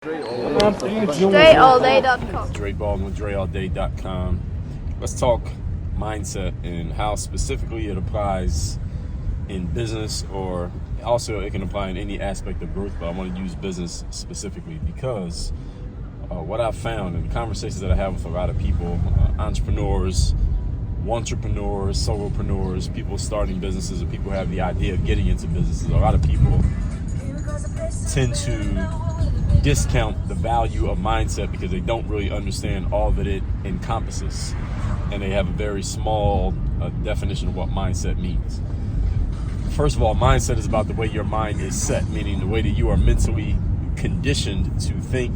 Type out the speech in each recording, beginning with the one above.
DreAllDay.com. Dre Baldwin with DreAllDay.com. Let's talk mindset and how specifically it applies in business, or also it can apply in any aspect of growth, but I want to use business specifically because what I've found in the conversations that I have with a lot of people, entrepreneurs, entrepreneurs, solopreneurs, people starting businesses, or people who have the idea of getting into businesses, a lot of people tend to discount the value of mindset because they don't really understand all that it encompasses, and they have a very small definition of what mindset means. First of all, mindset is about the way your mind is set, meaning the way that you are mentally conditioned to think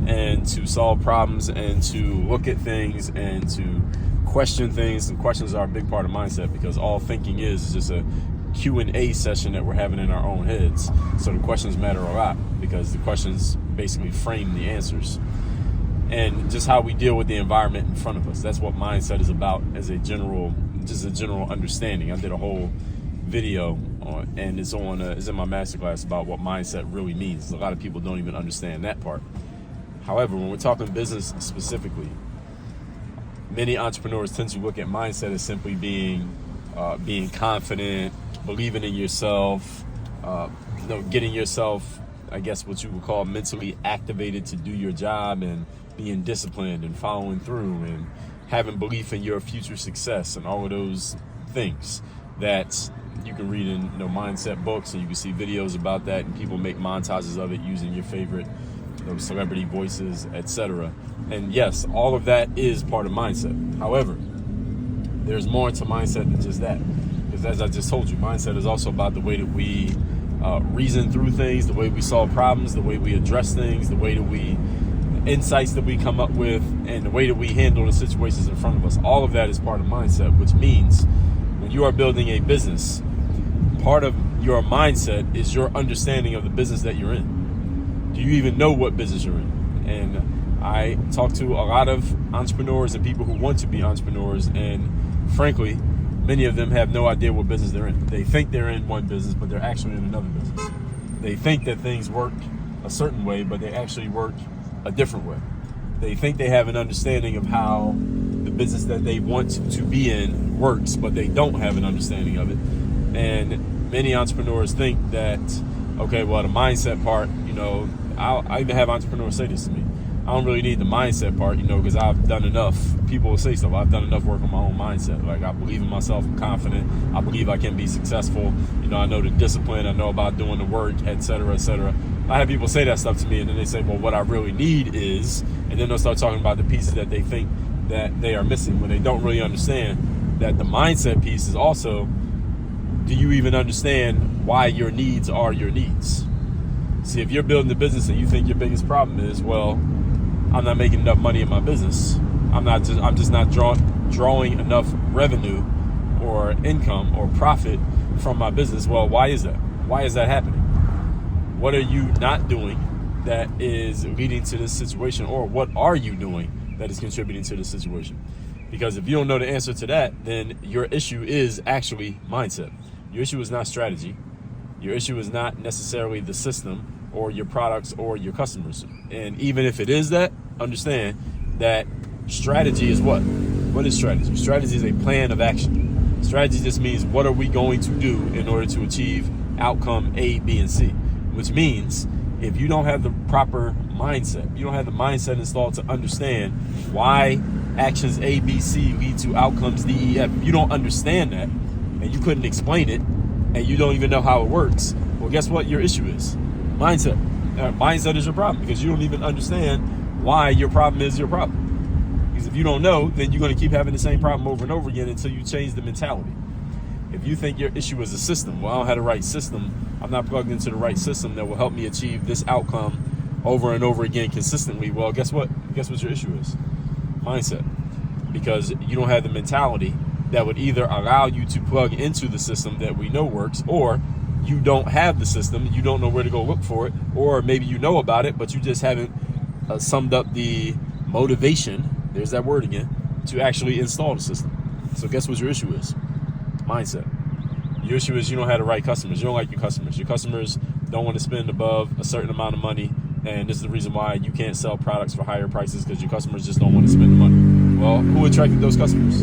and to solve problems and to look at things and to question things. And questions are a big part of mindset because all thinking is just a Q&A session that we're having in our own heads. So the questions matter a lot because the questions basically frame the answers. And just how we deal with the environment in front of us. That's what mindset is about as a general understanding. I did a whole video on, and it's in my masterclass about what mindset really means. A lot of people don't even understand that part. However, when we're talking business specifically, many entrepreneurs tend to look at mindset as simply being confident, believing in yourself, getting yourself, I guess what you would call mentally activated to do your job, and being disciplined and following through and having belief in your future success and all of those things that you can read in mindset books, and you can see videos about that, and people make montages of it using your favorite celebrity voices, etc. And yes, all of that is part of mindset. However, there's more to mindset than just that. Because as I just told you, mindset is also about the way that we reason through things, the way we solve problems, the way we address things, the insights that we come up with, and the way that we handle the situations in front of us. All of that is part of mindset, which means when you are building a business, part of your mindset is your understanding of the business that you're in. Do you even know what business you're in? And I talk to a lot of entrepreneurs and people who want to be entrepreneurs, and frankly, many of them have no idea what business they're in. They think they're in one business, but they're actually in another business. They think that things work a certain way, but they actually work a different way. They think they have an understanding of how the business that they want to be in works, but they don't have an understanding of it. And many entrepreneurs think that, okay, well, the mindset part, I even have entrepreneurs say this to me. I don't really need the mindset part, because I've done enough. People will say stuff. I've done enough work on my own mindset. Like, I believe in myself. I'm confident. I believe I can be successful. I know the discipline. I know about doing the work, et cetera, et cetera. I have people say that stuff to me, and then they say, well, what I really need is, and then they'll start talking about the pieces that they think that they are missing, when they don't really understand that the mindset piece is also, do you even understand why your needs are your needs? See, if you're building a business and you think your biggest problem is, well, I'm not making enough money in my business. I'm just not drawing enough revenue or income or profit from my business. Well, why is that? Why is that happening? What are you not doing that is leading to this situation, or what are you doing that is contributing to this situation? Because if you don't know the answer to that, then your issue is actually mindset. Your issue is not strategy. Your issue is not necessarily the system or your products or your customers. And even if it is that, understand that strategy is what? What is strategy? Strategy is a plan of action. Strategy just means, what are we going to do in order to achieve outcome A, B, and C? Which means if you don't have the proper mindset, you don't have the mindset installed to understand why actions A, B, C lead to outcomes D, E, F. If you don't understand that, and you couldn't explain it, and you don't even know how it works, well, guess what your issue is? Mindset. Mindset is your problem, because you don't even understand why your problem is your problem. Because if you don't know, then you're going to keep having the same problem over and over again until you change the mentality. If you think your issue is a system, well, I don't have the right system, I'm not plugged into the right system that will help me achieve this outcome over and over again consistently, well, guess what? Guess what your issue is? Mindset. Because you don't have the mentality that would either allow you to plug into the system that we know works, or you don't have the system, you don't know where to go look for it, or maybe you know about it, but you just haven't summed up the motivation, there's that word again, to actually install the system. So guess what your issue is? Mindset. Your issue is you don't have the right customers. You don't like your customers. Your customers don't want to spend above a certain amount of money And this is the reason why you can't sell products for higher prices, because your customers just don't want to spend the money. Well, who attracted those customers?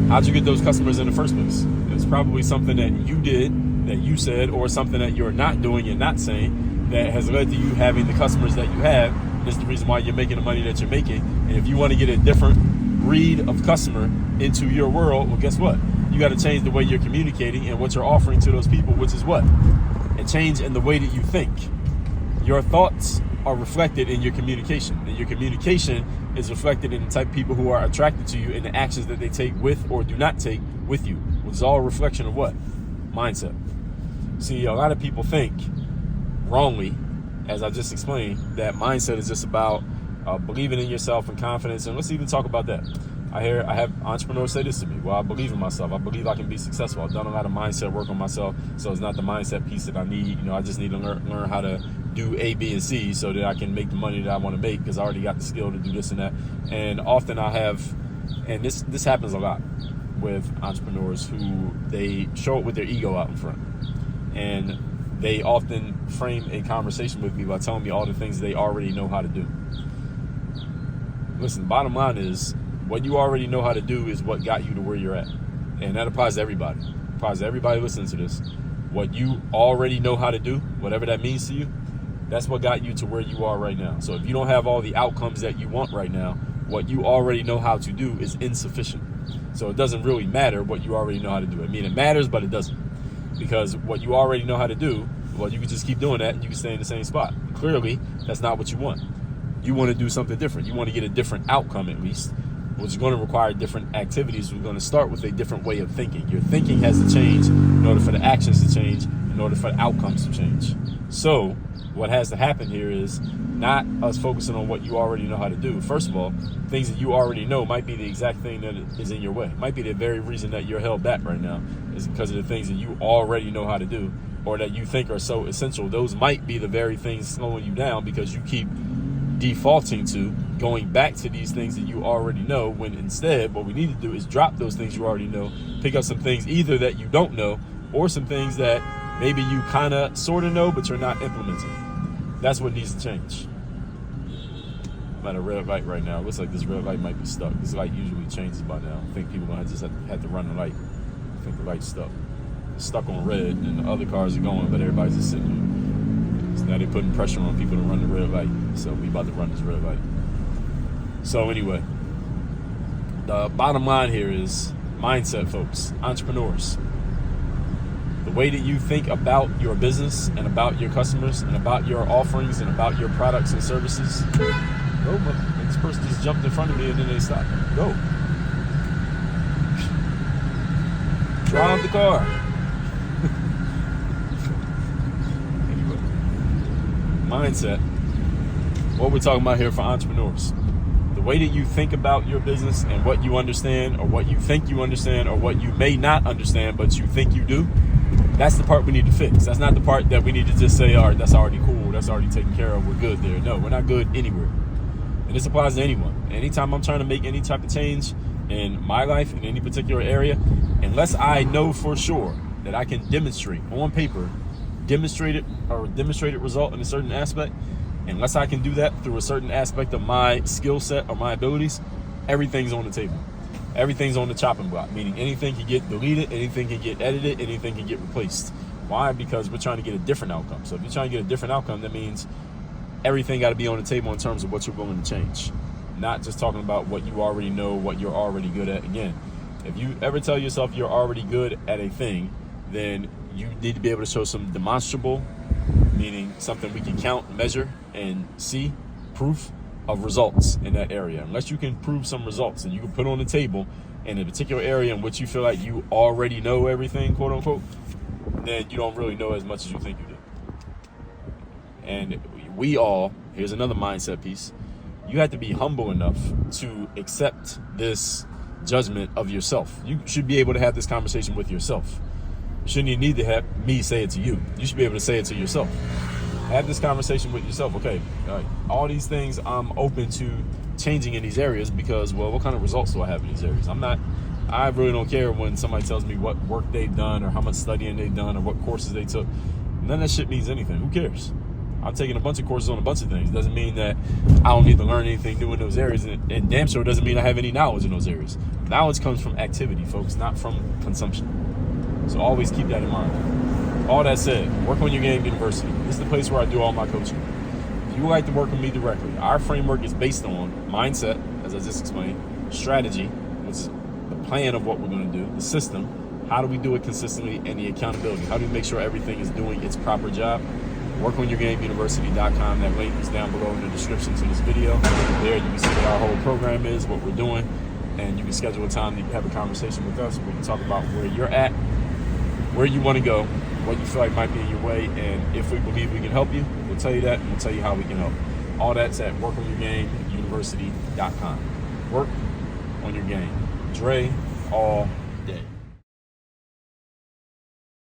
How'd you get those customers in the first place? It's probably something that you did, that you said, or something that you're not doing and not saying that has led to you having the customers that you have. This is the reason why you're making the money that you're making. And if you want to get a different breed of customer into your world, well, guess what? You got to change the way you're communicating and what you're offering to those people, which is what? A change in the way that you think. Your thoughts are reflected in your communication, and your communication is reflected in the type of people who are attracted to you and the actions that they take with or do not take with you, which is all a reflection of what? Mindset. See, a lot of people think wrongly, as I just explained, that mindset is just about believing in yourself and confidence. And let's even talk about that. I have entrepreneurs say this to me. Well, I believe in myself. I believe I can be successful. I've done a lot of mindset work on myself, so it's not the mindset piece that I need. I just need to learn how to do A, B, and C so that I can make the money that I want to make, because I already got the skill to do this and that. And often I have, and this happens a lot with entrepreneurs who they show it with their ego out in front. And they often frame a conversation with me by telling me all the things they already know how to do. Listen, bottom line is, what you already know how to do is what got you to where you're at. And that applies to everybody. It applies to everybody listening to this. What you already know how to do, whatever that means to you, that's what got you to where you are right now. So if you don't have all the outcomes that you want right now, what you already know how to do is insufficient. So it doesn't really matter what you already know how to do. I mean, it matters, but it doesn't. Because what you already know how to do, well, you can just keep doing that and you can stay in the same spot. Clearly, that's not what you want. You want to do something different. You want to get a different outcome, at least, which is going to require different activities. We're going to start with a different way of thinking. Your thinking has to change in order for the actions to change, in order for the outcomes to change. So what has to happen here is not us focusing on what you already know how to do. First of all, things that you already know might be the exact thing that is in your way. It might be the very reason that you're held back right now is because of the things that you already know how to do, or that you think are so essential. Those might be the very things slowing you down, because you keep defaulting to going back to these things that you already know, when instead what we need to do is drop those things you already know, pick up some things either that you don't know, or some things that maybe you kind of sort of know but you're not implementing. That's what needs to change. I'm at a red light right now. It looks like this red light might be stuck. This light usually changes by now. I think people are going to just have to run the light. I think the light's stuck. It's stuck on red, and the other cars are going, but everybody's just sitting here. So now they're putting pressure on people to run the red light. So we about to run this red light. So anyway, the bottom line here is mindset, folks, entrepreneurs. The way that you think about your business and about your customers and about your offerings and about your products and services. Oh, this person just jumped in front of me and then they stopped. Go. Drive the car. Mindset, what we're talking about here for entrepreneurs. The way that you think about your business and what you understand, or what you think you understand, or what you may not understand but you think you do, that's the part we need to fix. That's not the part that we need to just say, all right, that's already cool, that's already taken care of, we're good there. No, we're not good anywhere. And this applies to anyone. Anytime I'm trying to make any type of change in my life, in any particular area, unless I know for sure that I can demonstrate on paper, demonstrated result in a certain aspect, unless I can do that through a certain aspect of my skill set or my abilities, everything's on the table. Everything's on the chopping block, meaning anything can get deleted, anything can get edited, anything can get replaced. Why? Because we're trying to get a different outcome. So if you're trying to get a different outcome, that means everything got to be on the table in terms of what you're willing to change. Not just talking about what you already know, what you're already good at. Again, if you ever tell yourself you're already good at a thing, then you need to be able to show some demonstrable, meaning something we can count, measure, and see proof of results in that area. Unless you can prove some results and you can put on the table in a particular area in which you feel like you already know everything, quote unquote, then you don't really know as much as you think you do. And here's another mindset piece. You have to be humble enough to accept this judgment of yourself. You should be able to have this conversation with yourself. You shouldn't even need to have me say it to you. You should be able to say it to yourself. Have this conversation with yourself. Okay, all these things I'm open to changing in these areas because, well, what kind of results do I have in these areas? I really don't care when somebody tells me what work they've done or how much studying they've done or what courses they took. None of that shit means anything. Who cares? I'm taking a bunch of courses on a bunch of things. Doesn't mean that I don't need to learn anything new in those areas, and damn sure doesn't mean I have any knowledge in those areas. Knowledge comes from activity, folks, not from consumption. So always keep that in mind. All that said, Work on Your Game University. This is the place where I do all my coaching. If you would like to work with me directly, our framework is based on mindset, as I just explained, strategy, which is the plan of what we're going to do, the system, how do we do it consistently, and the accountability. How do we make sure everything is doing its proper job? WorkOnYourGameUniversity.com. That link is down below in the description to this video. There you can see what our whole program is, what we're doing, and you can schedule a time to have a conversation with us. We can talk about where you're at, where you want to go, what you feel like might be in your way, and if we believe we can help you, we'll tell you that, and we'll tell you how we can help. All that's at WorkOnYourGameUniversity.com. Work on your game. Dre all day.